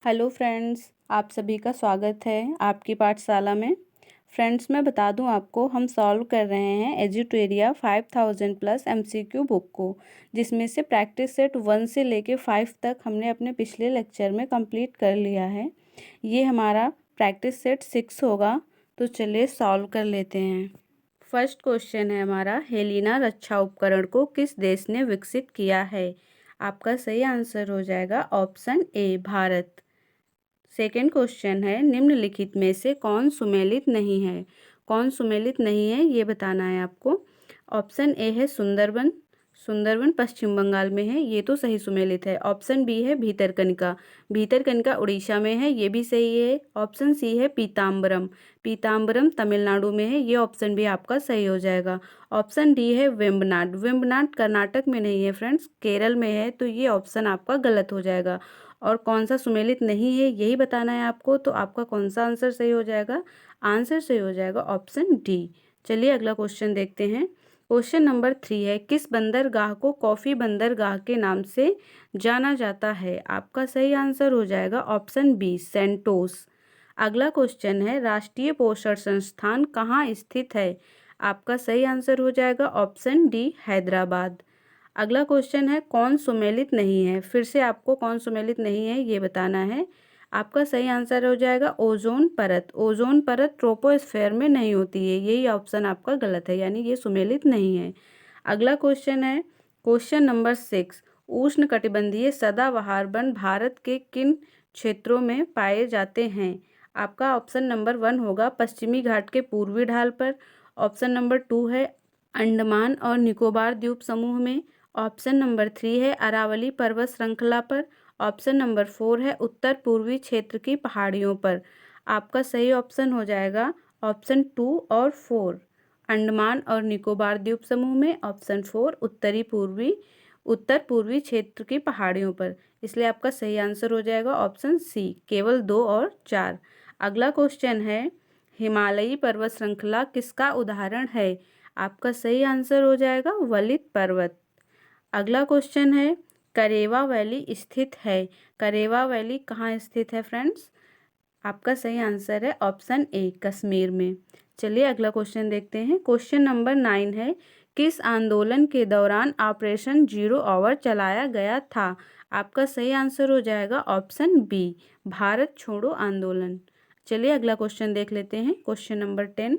Hello friends, आप सभी का स्वागत है आपकी पाठशाला में। फ्रेंड्स, मैं बता दूं आपको, हम सॉल्व कर रहे हैं एजुटेरिया 5000 प्लस एमसीक्यू बुक को, जिसमें से प्रैक्टिस सेट 1 से लेके 5 तक हमने अपने पिछले लेक्चर में कंप्लीट कर लिया है। ये हमारा प्रैक्टिस सेट 6 होगा, तो चलिए सॉल्व कर लेते हैं। फर्स्ट क्वेश्चन है हमारा, हेलिना रक्षा उपकरण को किस देश ने विकसित किया है? आपका सही आंसर हो जाएगा option A, Bharat. Second question है, निम्नलिखित में से कौन सुमेलित नहीं है? कौन सुमेलित नहीं है ये बताना है आपको। ऑप्शन ए है सुंदरबन। सुंदरबन पश्चिम बंगाल में है, ये तो सही सुमेलित है। ऑप्शन बी है भीतरकनिका। भीतरकनिका उड़ीसा में है, ये भी सही है। ऑप्शन सी है पीताम्बरम। पीताम्बरम तमिलनाडु में है, ये ऑप्शन भी आपका सही हो जाएगा। ऑप्शन डी है वेम्बनाड। वेम्बनाड कर्नाटक में नहीं है फ्रेंड्स, केरल में है, तो ये ऑप्शन आपका गलत हो जाएगा। और कौन सा सुमेलित नहीं है यही बताना है आपको, तो आपका कौन सा आंसर सही हो जाएगा? आंसर सही हो जाएगा ऑप्शन डी। चलिए अगला क्वेश्चन देखते हैं। क्वेश्चन नंबर 3 है, किस बंदरगाह को कॉफी बंदरगाह के नाम से जाना जाता है? आपका सही आंसर हो जाएगा ऑप्शन बी, सेंटोस। अगला क्वेश्चन है, राष्ट्रीय पोषण संस्थान कहाँ स्थित है? आपका सही आंसर हो जाएगा ऑप्शन डी, हैदराबाद। अगला क्वेश्चन है, कौन सुमेलित नहीं है? फिर से आपको कौन सुमेलित नहीं है ये बताना है। आपका सही आंसर हो जाएगा ओजोन परत। ओजोन परत ट्रोपोस्फेयर में नहीं होती है, यही ऑप्शन आपका गलत है, यानी ये सुमेलित नहीं है। अगला क्वेश्चन है, क्वेश्चन नंबर 6, उष्णकटिबंधीय सदाबहार वन भारत के किन क्षेत्रों में पाए जाते हैं? आपका ऑप्शन नंबर 1 होगा पश्चिमी घाट के पूर्वी ढाल पर। ऑप्शन नंबर 2 है अंडमान और निकोबार द्वीप समूह में। ऑप्शन नंबर 3 है अरावली पर्वत श्रृंखला पर। ऑप्शन नंबर 4 है उत्तर पूर्वी क्षेत्र की पहाड़ियों पर। आपका सही ऑप्शन हो जाएगा ऑप्शन 2 और 4, अंडमान और निकोबार द्वीप समूह में। ऑप्शन 4 उत्तर पूर्वी क्षेत्र की पहाड़ियों पर। इसलिए आपका सही आंसर हो जाएगा ऑप्शन सी, केवल 2 और 4। अगला क्वेश्चन है, हिमालयी पर्वत श्रृंखला किसका उदाहरण है? आपका सही आंसर हो जाएगा वलित पर्वत। अगला क्वेश्चन है, करेवा वैली स्थित है। करेवा वैली कहाँ स्थित है फ्रेंड्स? आपका सही आंसर है ऑप्शन ए, कश्मीर में। चलिए अगला क्वेश्चन देखते हैं। क्वेश्चन नंबर 9 है, किस आंदोलन के दौरान ऑपरेशन जीरो आवर चलाया गया था? आपका सही आंसर हो जाएगा ऑप्शन बी, भारत छोड़ो आंदोलन। चलिए अगला क्वेश्चन देख लेते हैं। क्वेश्चन नंबर 10,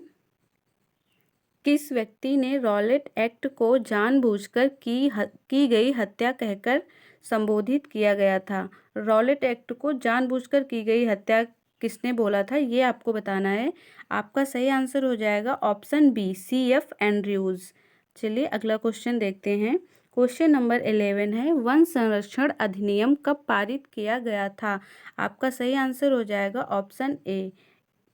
किस व्यक्ति ने रॉलेट एक्ट को जानबूझकर की गई हत्या कहकर संबोधित किया गया था? रॉलेट एक्ट को जानबूझकर की गई हत्या किसने बोला था ये आपको बताना है। आपका सही आंसर हो जाएगा ऑप्शन बी, CF एंड्रयूज। चलिए अगला क्वेश्चन देखते हैं। क्वेश्चन नंबर 11 है, वन संरक्षण अधिनियम कब पारित किया गया था? आपका सही आंसर हो जाएगा ऑप्शन ए,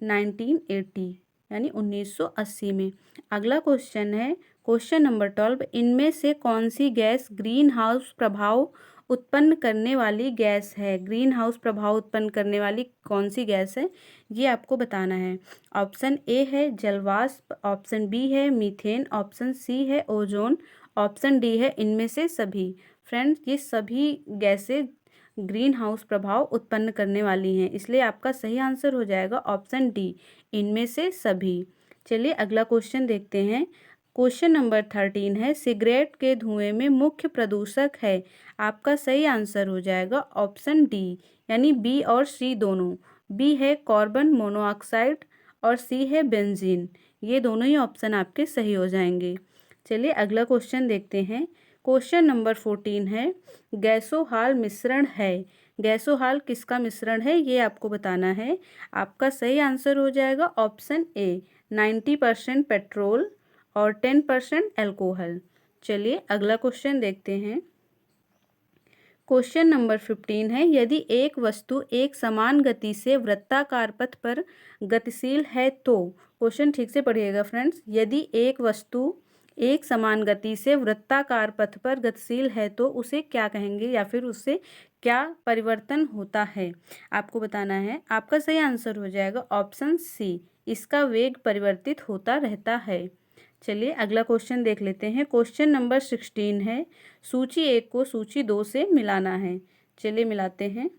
1980 यानी 1980 में। अगला क्वेश्चन है, क्वेश्चन नंबर 12, इनमें से कौन सी गैस ग्रीन हाउस प्रभाव उत्पन्न करने वाली गैस है? ग्रीन हाउस प्रभाव उत्पन्न करने वाली कौन सी गैस है ये आपको बताना है। ऑप्शन ए है जलवाष्प, ऑप्शन बी है मीथेन, ऑप्शन सी है ओजोन, ऑप्शन डी है इनमें से सभी। फ्रेंड्स, ये सभी गैसें ग्रीन हाउस प्रभाव उत्पन्न करने वाली हैं, इसलिए आपका सही आंसर हो जाएगा ऑप्शन डी, इनमें से सभी। चलिए अगला क्वेश्चन देखते हैं। क्वेश्चन नंबर 13 है, सिगरेट के धुएं में मुख्य प्रदूषक है? आपका सही आंसर हो जाएगा ऑप्शन डी, यानी बी और सी दोनों। बी है कार्बन मोनोऑक्साइड और सी है बेंजीन। ये दोनों ही ऑप्शन आपके सही हो जाएंगे। चलिए अगला क्वेश्चन देखते हैं। क्वेश्चन नंबर 14 है, गैसोहाल मिश्रण है। गैसोहाल किसका मिश्रण है ये आपको बताना है। आपका सही आंसर हो जाएगा ऑप्शन ए, 90% पेट्रोल और 10% अल्कोहल। चलिए अगला क्वेश्चन देखते हैं। क्वेश्चन नंबर 15 है, यदि एक वस्तु एक समान गति से वृत्ताकार पथ पर गतिशील है तो? क्वेश्चन ठीक से पढ़िएगा फ्रेंड्स। यदि एक वस्तु एक समान गति से वृत्ताकार पथ पर गतिशील है तो उसे क्या कहेंगे, या फिर उससे क्या परिवर्तन होता है आपको बताना है। आपका सही आंसर हो जाएगा ऑप्शन सी, इसका वेग परिवर्तित होता रहता है। चलिए अगला क्वेश्चन देख लेते हैं। क्वेश्चन नंबर 16 है, सूची 1 को सूची 2 से मिलाना है। चलिए मिलाते हैं।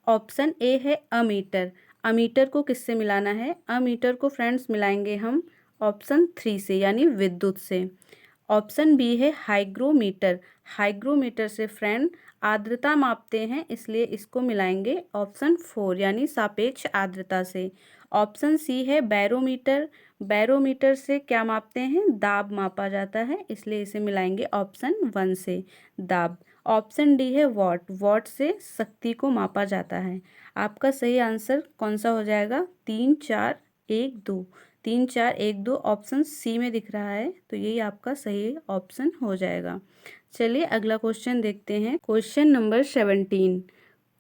ऑप्शन ए है अमीटर। अमीटर को किससे मिलाना है? अमीटर को फ्रेंड्स मिलाएंगे हम ऑप्शन 3 से यानी विद्युत से। ऑप्शन बी है हाइग्रोमीटर। हाइग्रोमीटर से फ्रेंड आर्द्रता मापते हैं, इसलिए इसको मिलाएंगे ऑप्शन 4 यानी सापेक्ष आर्द्रता से। ऑप्शन सी है बैरोमीटर। बैरोमीटर से क्या मापते हैं? दाब मापा जाता है, इसलिए इसे मिलाएंगे ऑप्शन 1 से, दाब। ऑप्शन डी है वॉट। वॉट से शक्ति को मापा जाता है। आपका सही आंसर कौन सा हो जाएगा? 3 4 1 2। 3 4 1 2 ऑप्शन सी में दिख रहा है, तो यही आपका सही ऑप्शन हो जाएगा। चलिए अगला क्वेश्चन देखते हैं। Question number 17।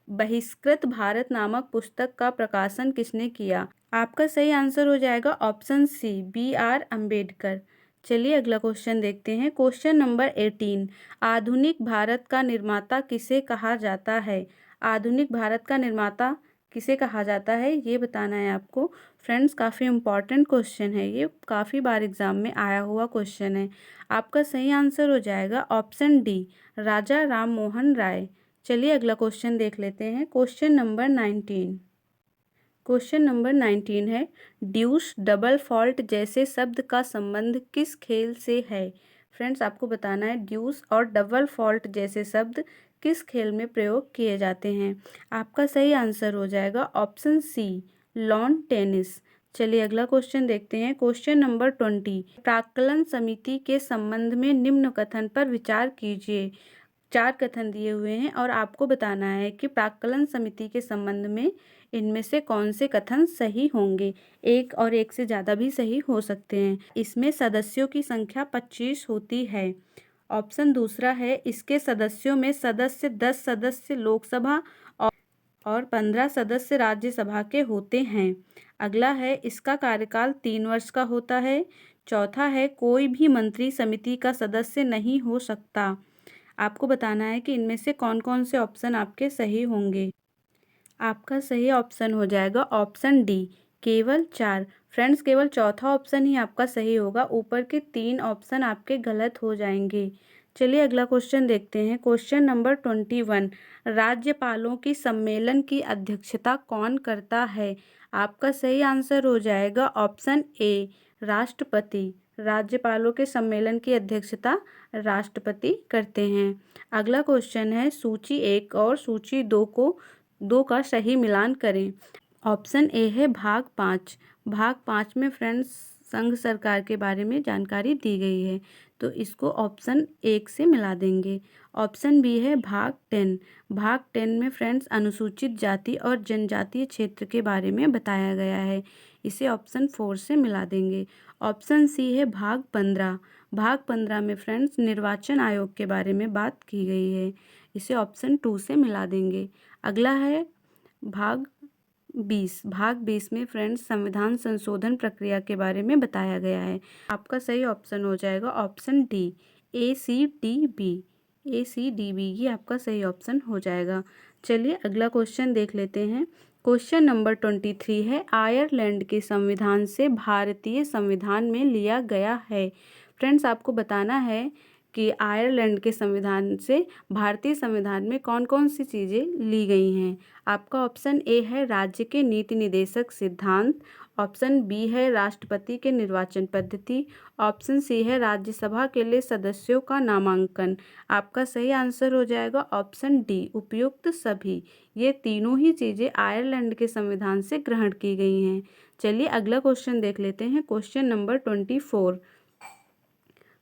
बहिष्कृत भारत नामक पुस्तक का प्रकाशन किसने किया? आपका सही आंसर हो जाएगा ऑप्शन सी, B.R. अम्बेडकर। चलिए अगला क्वेश्चन देखते हैं। Question number 18। आधुनिक भारत का निर्माता किसे कहा जाता है? आधुनिक भारत का निर्माता किसे कहा जाता है, ये बताना है आपको। फ्रेंड्स काफ़ी इम्पॉर्टेंट क्वेश्चन है, ये काफ़ी बार एग्जाम में आया हुआ क्वेश्चन है। आपका सही आंसर हो जाएगा ऑप्शन डी, राजा राम मोहन राय। चलिए अगला क्वेश्चन देख लेते हैं। Question number 19। क्वेश्चन नंबर 19 है, ड्यूस डबल फॉल्ट जैसे शब्द का संबंध किस खेल से है? फ्रेंड्स आपको बताना है ड्यूस और डबल फॉल्ट जैसे शब्द किस खेल में प्रयोग किए जाते हैं। आपका सही आंसर हो जाएगा ऑप्शन सी, लॉन टेनिस। चलिए अगला क्वेश्चन देखते हैं। Question number 20। प्राक्कलन समिति के संबंध में निम्न कथन पर विचार कीजिए। 4 कथन दिए हुए हैं और आपको बताना है कि प्राक्कलन समिति के संबंध में इनमें से कौन से कथन सही होंगे। एक और एक से ज़्यादा भी सही हो सकते हैं। इसमें सदस्यों की संख्या 25 होती है। ऑप्शन दूसरा है, इसके सदस्यों में 10 सदस्य लोकसभा और 15 सदस्य राज्यसभा के होते हैं। अगला है, इसका कार्यकाल 3 वर्ष का होता है। चौथा है, कोई भी मंत्री समिति का सदस्य नहीं हो सकता। आपको बताना है कि इनमें से कौन कौन से ऑप्शन आपके सही होंगे। आपका सही ऑप्शन हो जाएगा ऑप्शन डी, केवल 4। फ्रेंड्स केवल चौथा ऑप्शन ही आपका सही होगा, ऊपर के 3 ऑप्शन आपके गलत हो जाएंगे। चलिए अगला क्वेश्चन देखते हैं। Question number 21। राज्यपालों की सम्मेलन की अध्यक्षता कौन करता है? आपका सही आंसर हो जाएगा ऑप्शन ए, राष्ट्रपति। राज्यपालों के सम्मेलन की अध्यक्षता राष्ट्रपति करते हैं। अगला क्वेश्चन है, सूची 1 और सूची 2 का सही मिलान करें। ऑप्शन ए है भाग 5। भाग 5 में फ्रेंड्स संघ सरकार के बारे में जानकारी दी गई है, तो इसको ऑप्शन 1 से मिला देंगे। ऑप्शन बी है भाग 10। भाग 10 में फ्रेंड्स अनुसूचित जाति और जनजातीय क्षेत्र के बारे में बताया गया है, इसे ऑप्शन 4 से मिला देंगे। ऑप्शन सी है भाग 15। भाग 15 में फ्रेंड्स निर्वाचन आयोग के बारे में बात की गई है, इसे ऑप्शन 2 से मिला देंगे। अगला है भाग 20। भाग 20 में फ्रेंड्स संविधान संशोधन प्रक्रिया के बारे में बताया गया है। आपका सही ऑप्शन हो जाएगा ऑप्शन डी, ACDB। ACDB ये आपका सही ऑप्शन हो जाएगा। चलिए अगला क्वेश्चन देख लेते हैं। क्वेश्चन नंबर 23 है, आयरलैंड के संविधान से भारतीय संविधान में लिया गया है। फ्रेंड्स आपको बताना है कि आयरलैंड के संविधान से भारतीय संविधान में कौन कौन सी चीज़ें ली गई हैं। आपका ऑप्शन ए है राज्य के नीति निदेशक सिद्धांत। ऑप्शन बी है राष्ट्रपति के निर्वाचन पद्धति। ऑप्शन सी है राज्यसभा के लिए सदस्यों का नामांकन। आपका सही आंसर हो जाएगा ऑप्शन डी, उपयुक्त सभी। ये तीनों ही चीज़ें आयरलैंड के संविधान से ग्रहण की गई हैं। चलिए अगला क्वेश्चन देख लेते हैं। Question number 24।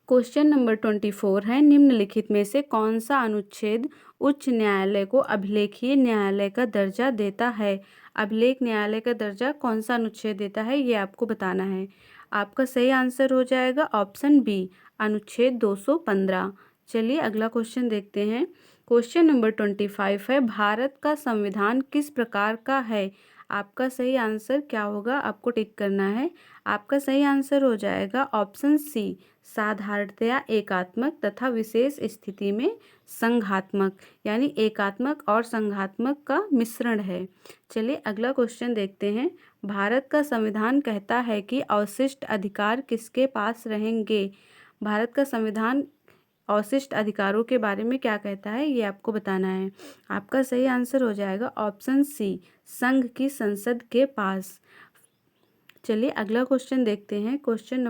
क्वेश्चन नंबर 24 है, निम्नलिखित में से कौन सा अनुच्छेद उच्च न्यायालय को अभिलेखीय न्यायालय का दर्जा देता है? अभिलेख न्यायालय का दर्जा कौन सा अनुच्छेद देता है, ये आपको बताना है। आपका सही आंसर हो जाएगा ऑप्शन बी, अनुच्छेद 215। चलिए अगला क्वेश्चन देखते हैं। क्वेश्चन नंबर 25 है, भारत का संविधान किस प्रकार का है? आपका सही आंसर क्या होगा, आपको टिक करना है। आपका सही आंसर हो जाएगा ऑप्शन सी, साधारणतया एकात्मक तथा विशेष स्थिति में संघात्मक, यानी एकात्मक और संघात्मक का मिश्रण है। चलिए अगला क्वेश्चन देखते हैं। भारत का संविधान कहता है कि अवशिष्ट अधिकार किसके पास रहेंगे? भारत का संविधान अवशिष्ट अधिकारों के बारे में क्या कहता है, ये आपको बताना है। आपका सही आंसर हो जाएगा ऑप्शन सी, संघ की संसद के पास। चलिए अगला क्वेश्चन देखते हैं। Question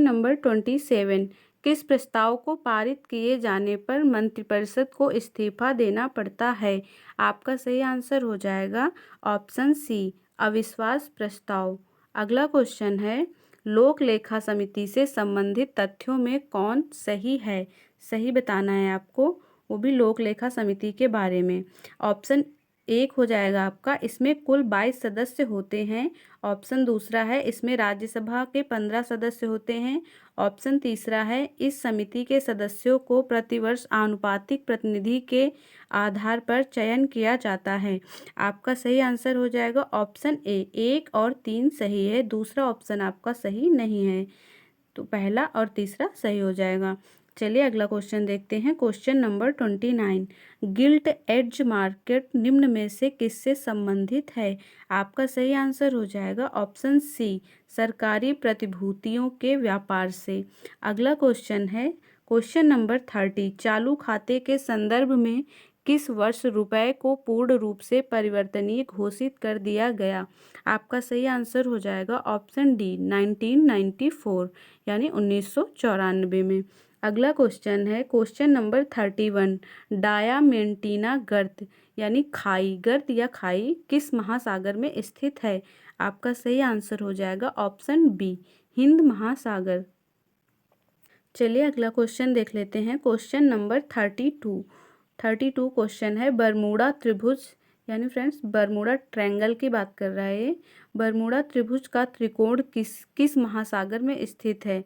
number 27। किस प्रस्ताव को पारित किए जाने पर मंत्रिपरिषद को इस्तीफा देना पड़ता है? आपका सही आंसर हो जाएगा ऑप्शन सी, अविश्वास प्रस्ताव। अगला क्वेश्चन है, लोक लेखा समिति से संबंधित तथ्यों में कौन सही है? सही बताना है आपको, वो भी लोक लेखा समिति के बारे में। ऑप्शन एक हो जाएगा आपका, इसमें कुल 22 सदस्य होते हैं। ऑप्शन दूसरा है, इसमें राज्यसभा के 15 सदस्य होते हैं। ऑप्शन तीसरा है, इस समिति के सदस्यों को प्रतिवर्ष आनुपातिक प्रतिनिधि के आधार पर चयन किया जाता है। आपका सही आंसर हो जाएगा ऑप्शन ए, 1 और 3 सही है, दूसरा ऑप्शन आपका सही नहीं है। तो पहला और तीसरा सही हो जाएगा। चलिए अगला क्वेश्चन देखते हैं। Question number 29। Gilt edge market निम्न में से किससे संबंधित है? आपका सही आंसर हो जाएगा ऑप्शन सी, सरकारी प्रतिभूतियों के व्यापार से। अगला क्वेश्चन है क्वेश्चन नंबर 30। चालू खाते के संदर्भ में किस वर्ष रुपए को पूर्ण रूप से परिवर्तनीय घोषित कर दिया गया? आपका सही आंसर हो जाएगा ऑप्शन डी, 1994 यानी 1994 में। अगला क्वेश्चन है क्वेश्चन नंबर 31। डायामेंटीना गर्त यानी खाई, गर्त या खाई किस महासागर में स्थित है? आपका सही आंसर हो जाएगा ऑप्शन बी, हिंद महासागर। चलिए अगला क्वेश्चन देख लेते हैं। क्वेश्चन नंबर 32 क्वेश्चन है, बरमूडा त्रिभुज यानी फ्रेंड्स बरमूडा ट्रायंगल की बात कर रहा है ये। बरमूडा त्रिभुज का त्रिकोण किस महासागर में स्थित है?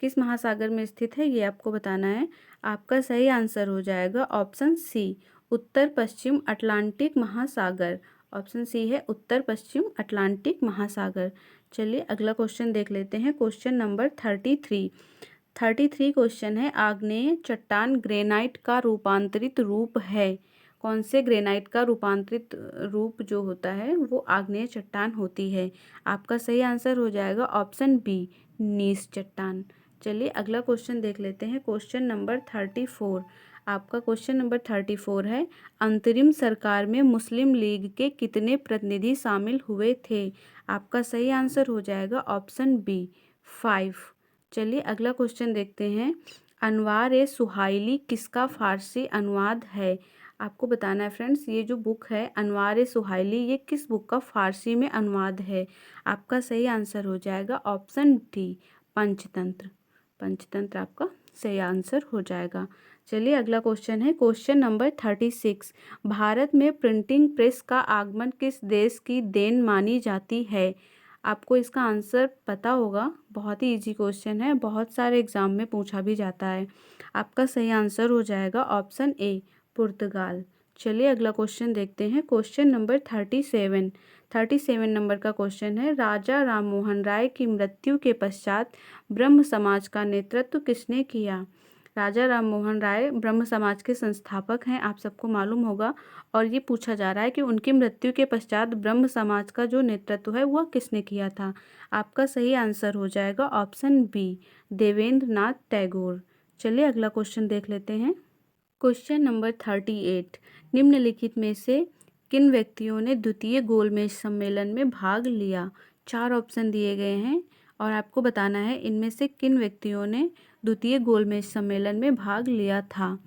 किस महासागर में स्थित है ये आपको बताना है। आपका सही आंसर हो जाएगा ऑप्शन सी, उत्तर पश्चिम अटलांटिक महासागर। ऑप्शन सी है उत्तर पश्चिम अटलांटिक महासागर। चलिए अगला क्वेश्चन देख लेते हैं। क्वेश्चन नंबर 33 क्वेश्चन है, आग्नेय चट्टान ग्रेनाइट का रूपांतरित रूप है। कौन से ग्रेनाइट का रूपांतरित रूप जो होता है वो आग्नेय चट्टान होती है? आपका सही आंसर हो जाएगा ऑप्शन बी, नीस चट्टान। चलिए अगला क्वेश्चन देख लेते हैं। Question number 34। आपका क्वेश्चन नंबर 34 है, अंतरिम सरकार में मुस्लिम लीग के कितने प्रतिनिधि शामिल हुए थे? आपका सही आंसर हो जाएगा ऑप्शन बी, 5। चलिए अगला क्वेश्चन देखते हैं। अनवार ए सुहाइली किसका फारसी अनुवाद है? आपको बताना है फ्रेंड्स, ये जो बुक है अनवार ए सुहाइली, ये किस बुक का फारसी में अनुवाद है? आपका सही आंसर हो जाएगा ऑप्शन डी, पंचतंत्र। पंचतंत्र आपका सही आंसर हो जाएगा। चलिए अगला क्वेश्चन है क्वेश्चन नंबर 36। भारत में प्रिंटिंग प्रेस का आगमन किस देश की देन मानी जाती है? आपको इसका आंसर पता होगा, बहुत ही इजी क्वेश्चन है, बहुत सारे एग्जाम में पूछा भी जाता है। आपका सही आंसर हो जाएगा ऑप्शन ए, पुर्तगाल। चलिए अगला क्वेश्चन देखते हैं। क्वेश्चन नंबर 37 नंबर का क्वेश्चन है, राजा राममोहन राय की मृत्यु के पश्चात ब्रह्म समाज का नेतृत्व किसने किया? राजा राममोहन राय ब्रह्म समाज के संस्थापक हैं, आप सबको मालूम होगा। और ये पूछा जा रहा है कि उनकी मृत्यु के पश्चात ब्रह्म समाज का जो नेतृत्व है वह किसने किया था? आपका सही आंसर हो जाएगा ऑप्शन बी, देवेंद्र नाथ टैगोर। चलिए अगला क्वेश्चन देख लेते हैं। Question number 38। निम्नलिखित में से किन व्यक्तियों ने द्वितीय गोलमेज सम्मेलन में भाग लिया? 4 ऑप्शन दिए गए हैं और आपको बताना है इनमें से किन व्यक्तियों ने द्वितीय गोलमेज सम्मेलन में भाग लिया था।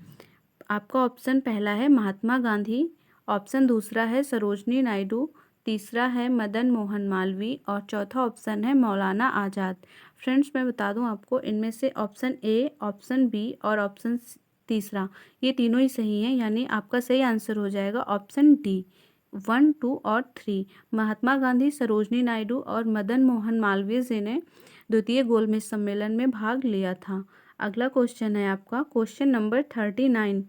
आपका ऑप्शन पहला है महात्मा गांधी, ऑप्शन दूसरा है सरोजनी नायडू, तीसरा है मदन मोहन मालवीय और चौथा ऑप्शन है मौलाना आज़ाद। फ्रेंड्स मैं बता दूं आपको, इनमें से ऑप्शन ए, ऑप्शन बी और ऑप्शन तीसरा ये तीनों ही सही हैं, यानी आपका सही आंसर हो जाएगा ऑप्शन डी, 1, 2 और 3। महात्मा गांधी, सरोजनी नायडू और मदन मोहन मालवीय जी ने द्वितीय गोलमेज सम्मेलन में भाग लिया था। अगला क्वेश्चन है आपका क्वेश्चन नंबर 39।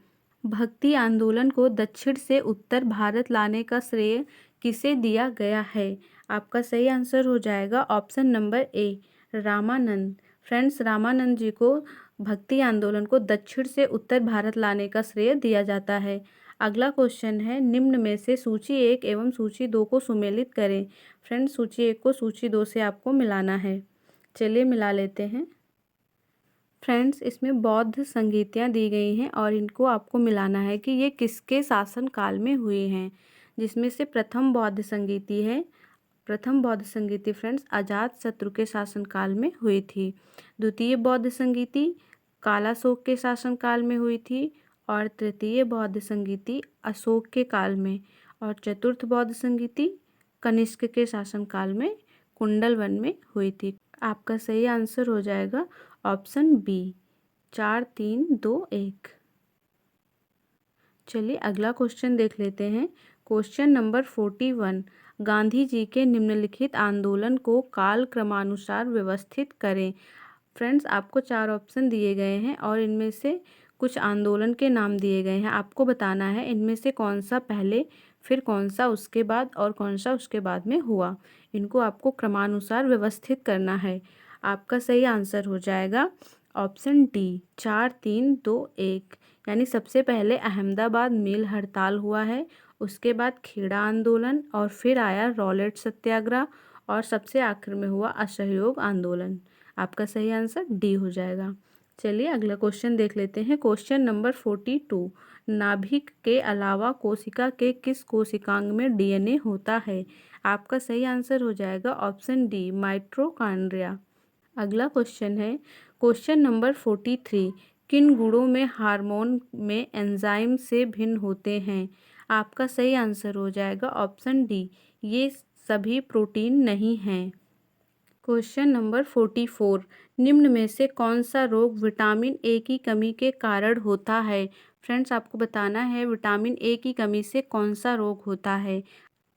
भक्ति आंदोलन को दक्षिण से उत्तर भारत लाने का श्रेय किसे दिया गया है? आपका सही आंसर हो जाएगा option number A, Ramanand. Friends Ramanand ji को भक्ति आंदोलन को दक्षिण से उत्तर भारत लाने का श्रेय दिया जाता है। अगला क्वेश्चन है, निम्न में से सूची 1 एवं सूची 2 को सुमेलित करें। फ्रेंड्स सूची 1 को सूची 2 से आपको मिलाना है। चलिए मिला लेते हैं। फ्रेंड्स, इसमें बौद्ध संगीतियाँ दी गई हैं और इनको आपको मिलाना है कि ये किसके शासन काल में हुए हैं। जिसमें से प्रथम बौद्ध संगीति है, प्रथम बौद्ध संगीति फ्रेंड्स अजात शत्रु के शासनकाल में हुई थी। द्वितीय बौद्ध संगीति कालाशोक के शासनकाल में हुई थी और तृतीय बौद्ध संगीति अशोक के काल में, और चतुर्थ बौद्ध संगीति कनिष्क के शासनकाल में कुंडल वन में हुई थी। आपका सही आंसर हो जाएगा ऑप्शन बी 4 3 2 1। चलिए अगला क्वेश्चन देख लेते हैं। क्वेश्चन नंबर 41, गांधी जी के निम्नलिखित आंदोलन को काल क्रमानुसार व्यवस्थित करें। फ्रेंड्स, आपको 4 ऑप्शन दिए गए हैं और इनमें से कुछ आंदोलन के नाम दिए गए हैं। आपको बताना है इनमें से कौन सा पहले, फिर कौन सा उसके बाद और कौन सा उसके बाद में हुआ। इनको आपको क्रमानुसार व्यवस्थित करना है। आपका सही आंसर हो जाएगा ऑप्शन डी 4 3 2 1। यानी सबसे पहले अहमदाबाद मिल हड़ताल हुआ है, उसके बाद खेड़ा आंदोलन और फिर आया रॉलेट सत्याग्रह और सबसे आखिर में हुआ असहयोग आंदोलन। आपका सही आंसर डी हो जाएगा। चलिए अगला क्वेश्चन देख लेते हैं। क्वेश्चन नंबर 42, नाभिक के अलावा कोशिका के किस कोशिकांग में डीएनए होता है। आपका सही आंसर हो जाएगा ऑप्शन डी माइटोकॉन्ड्रिया। अगला क्वेश्चन है क्वेश्चन नंबर 43, किन गुणों में हार्मोन में एंजाइम से भिन्न होते हैं। आपका सही आंसर हो जाएगा ऑप्शन डी, ये सभी प्रोटीन नहीं हैं। क्वेश्चन नंबर 44, निम्न में से कौन सा रोग विटामिन ए की कमी के कारण होता है। फ्रेंड्स, आपको बताना है विटामिन ए की कमी से कौन सा रोग होता है।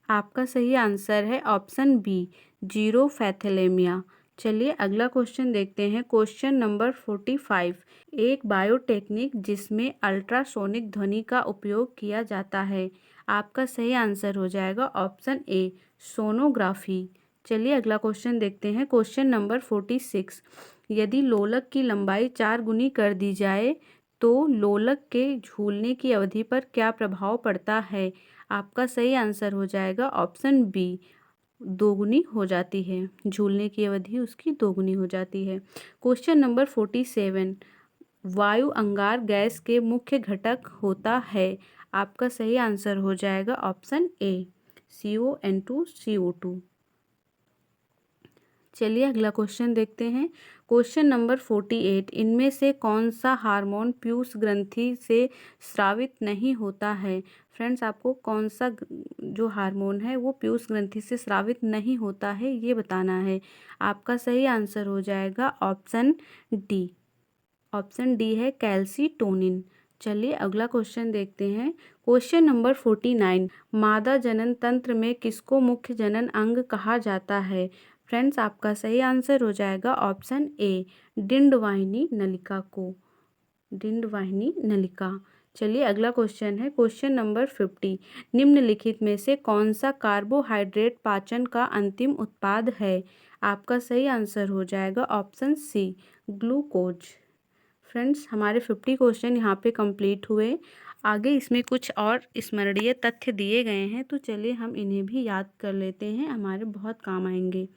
आपका सही आंसर है ऑप्शन बी जीरोफैथेलेमिया। चलिए अगला क्वेश्चन देखते हैं। क्वेश्चन नंबर 45, एक बायोटेक्निक जिसमें अल्ट्रासोनिक ध्वनि का उपयोग किया जाता है। आपका सही आंसर हो जाएगा ऑप्शन ए सोनोग्राफी। चलिए अगला क्वेश्चन देखते हैं। क्वेश्चन नंबर 46, यदि लोलक की लंबाई 4 गुनी कर दी जाए तो लोलक के झूलने की अवधि पर क्या प्रभाव पड़ता है। आपका सही आंसर हो जाएगा ऑप्शन बी दोगुनी हो जाती है, झूलने की अवधि उसकी दोगुनी हो जाती है। क्वेश्चन नंबर 47, वायु अंगार गैस के मुख्य घटक होता है। आपका सही आंसर हो जाएगा ऑप्शन ए CO CO2। चलिए अगला क्वेश्चन देखते हैं। क्वेश्चन नंबर 48, इनमें से कौन सा हार्मोन पीयूष ग्रंथि से स्रावित नहीं होता है। फ्रेंड्स, आपको कौन सा जो हार्मोन है वो पीयूष ग्रंथि से स्रावित नहीं होता है ये बताना है। आपका सही आंसर हो जाएगा ऑप्शन डी, ऑप्शन डी है कैल्सीटोनिन। चलिए अगला क्वेश्चन देखते हैं। क्वेश्चन नंबर 49, मादा जनन तंत्र में किसको मुख्य जनन अंग कहा जाता है। फ्रेंड्स, आपका सही आंसर हो जाएगा ऑप्शन ए डिंडवाहिनी नलिका को, डिंडवाहिनी नलिका। चलिए अगला क्वेश्चन है। क्वेश्चन नंबर 50, निम्नलिखित में से कौन सा कार्बोहाइड्रेट पाचन का अंतिम उत्पाद है। आपका सही आंसर हो जाएगा ऑप्शन सी ग्लूकोज। फ्रेंड्स, हमारे 50 क्वेश्चन यहाँ पे कंप्लीट हुए। आगे इसमें कुछ और स्मरणीय तथ्य दिए गए हैं, तो चलिए हम इन्हें भी याद कर लेते हैं, हमारे बहुत काम आएंगे।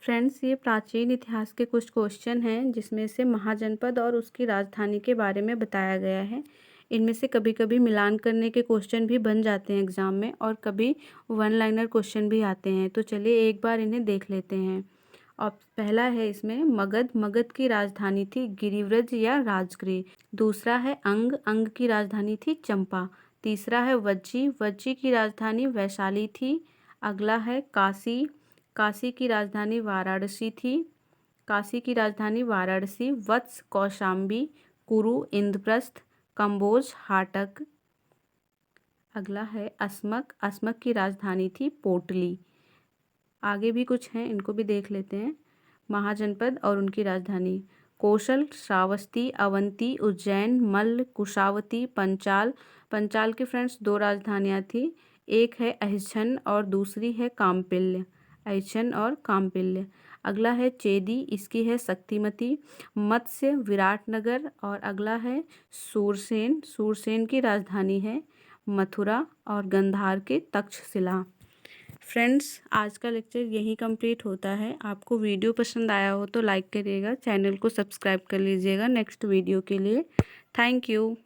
फ्रेंड्स, ये प्राचीन इतिहास के कुछ क्वेश्चन हैं जिसमें से महाजनपद और उसकी राजधानी के बारे में बताया गया है। इनमें से कभी कभी मिलान करने के क्वेश्चन भी बन जाते हैं एग्जाम में और कभी वन लाइनर क्वेश्चन भी आते हैं। तो चलिए एक बार इन्हें देख लेते हैं। और पहला है इसमें मगध, मगध की राजधानी थी गिरिव्रज या राजगृह। दूसरा है अंग, अंग की राजधानी थी चंपा। तीसरा है वज्जी, वज्जी की राजधानी वैशाली थी। अगला है काशी, काशी की राजधानी वाराणसी थी, काशी की राजधानी वाराणसी। वत्स कौशाम्बी, कुरु इंद्रप्रस्थ, कंबोज हाटक। अगला है अस्मक, अस्मक की राजधानी थी पोटली। आगे भी कुछ हैं, इनको भी देख लेते हैं। महाजनपद और उनकी राजधानी कौशल, श्रावस्ती, अवंती, उज्जैन, मल्ल, कुशावती, पंचाल। पंचाल की फ्रेंड्स 2 राजधानियाँ थी, एक है अहिच्छन और दूसरी है कामपिल्य, अहिच्छन और कामपिल्य। अगला है चेदी, इसकी है शक्तिमती। मत्स्य, विराटनगर। और अगला है सूरसेन, सूरसेन की राजधानी है मथुरा और गंधार के तक्षशिला। फ्रेंड्स, आज का लेक्चर यही कंप्लीट होता है। आपको वीडियो पसंद आया हो तो लाइक करिएगा, चैनल को सब्सक्राइब कर लीजिएगा नेक्स्ट वीडियो के लिए। Thank you.